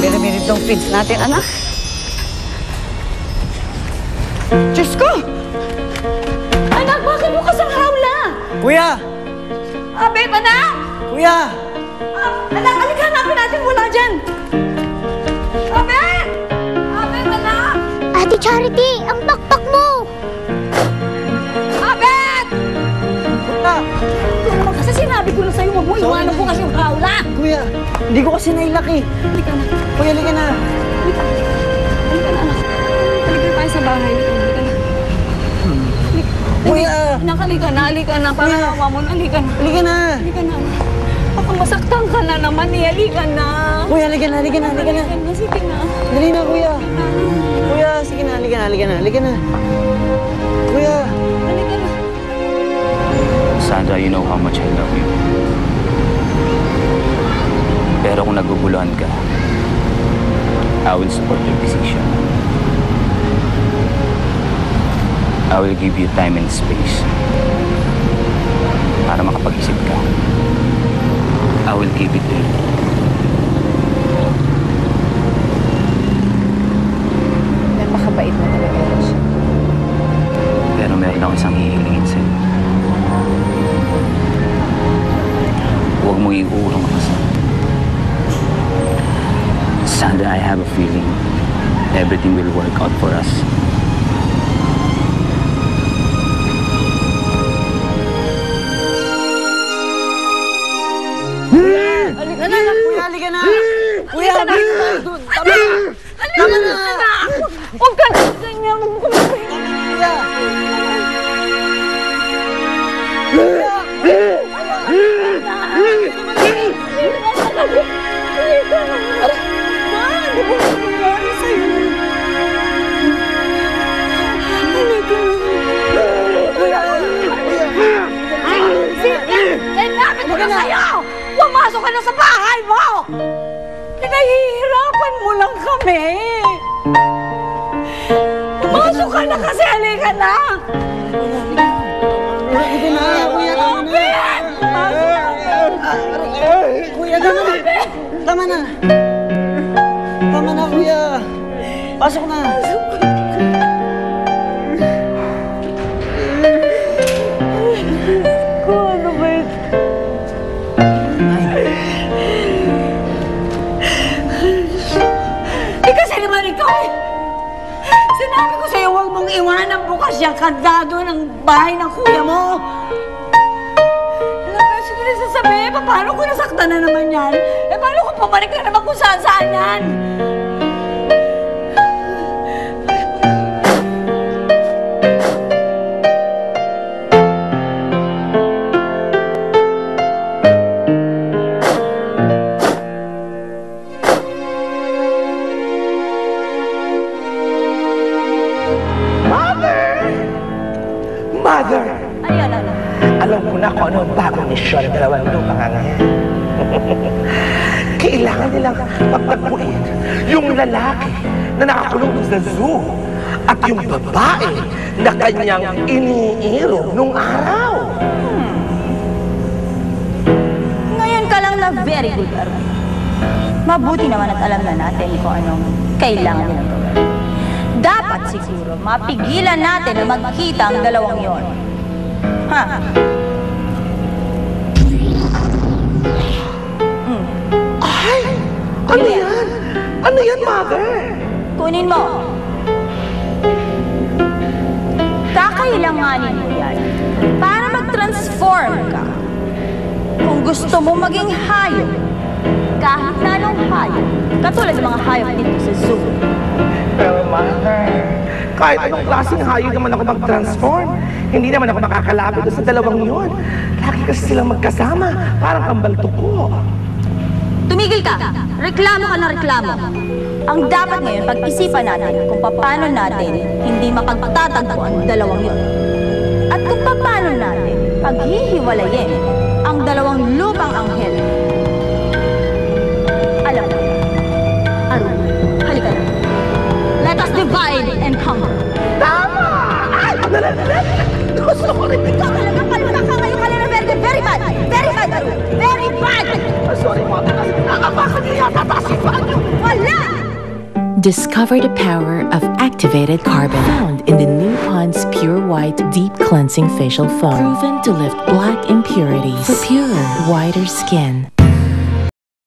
namimirit ng feeds natin, anak. Diyos ko! Anak, bakit mo ka sa hawla? Kuya! Abet, anak! Kuya! Anak, halika, hanapin natin mula dyan! Abet! Abet, anak! Ate Charity, ang bakbak mo! Abet! Kuya! Ito naman kasi sinabi ko na sa'yo, huwag mo iwanan ko kasi yung hawla! Kuya! Hindi ko kasi nailak eh. Halika na. Kuya, halika na. Halika. Halika na, anak. Halika na tayo sa bahay. Halika na. Kuya! Anak, halika na. Halika na. Para nawa mo na. Halika na. Halika na. Halika na, anak. Baka masaktan ka na naman eh. Halika na. Kuya, halika na, halika na, halika na. Halika na. Sige na. Dali na, kuya. Kuya, sige na, halika na, halika na, halika na. Kuya! Halika na. Sandra, you know how much I love you. Pero kung naguguluhan ka, I will support your decision. I will give you time and space para makapag-isip ka. I will give it to you. Napakabait na talaga yun siya. Pero meron ako isang hihilingin sa'yo. Huwag mo iurong ka sa Sandra, I have a feeling everything will work out for us. Halika na, kuya, halika na! Kuya, halika na! Tama na! Tama na! Huwag ka na ganyan. Huwag mo ka mapahinga. Kuya! Pumasok ka na sa bahay mo! Pinahihirapan mo lang kami! Pumasok ka na kasi, halika na! Halika na, kuya, tama na! Kuya, tama na! Tama na! Tama na, kuya! Pasok na! Ano ba yun? Kasi naman ikaw eh! Sinabi ko sa'yo, huwag mong iwanan bukas yung kandado ng bahay ng kuya mo! Alam mo, sige na sasabihin, paano ko nasaktan na naman yan? Eh, paano kung pumalik na naman kung saan-saan yan? Mother! Ayan, ano? Alam ko na kung ano ang bagong misyon ng dalawang lupang ngayon. Kailangan nilang pagtagpuin yung lalaki na nakakulong sa zoo at yung babae na kanyang iniiro nung araw. Ngayon ka lang na very good, Arwin. Mabuti naman at alam na natin kung anong kailangan nilang gawin. Dapat siguro mapigilan natin na magkita ang dalawang yon. Ha? Ay! Ano yan? Ano yan, Mother? Kunin mo. Kakailanganin mo yan para mag-transform ka. Kung gusto mo maging hayop, kahit na anong hayop, katulad ng mga hayop dito sa zoo. Pero, Mother, kahit anong klaseng hayop naman ako mag-transform, hindi naman ako makakalapit sa dalawang yun. Lagi kasi silang magkasama, parang kambal tuko. Tumigil ka! Reklamo ka na reklamo! Ang dapat ngayon, pag-isipan natin kung paano natin hindi mapagtatagpo ang dalawang yun. At kung paano natin paghihiwalayin ang dalawang lupang anghel. Alam mo, Arun, halika na. Let us divide and conquer. Tama! Ay! Gusto ko rin ito! Talagang kalma ka ngayon ka na very bad! Very bad, Arun! Very bad! Sorry, Mother, kasi nakakabakan niya yata tasipan niyo. Wala Discover the power of activated carbon found in the new Pond's Pure White Deep Cleansing Facial Foam. Proven to lift black impurities for purer, whiter skin.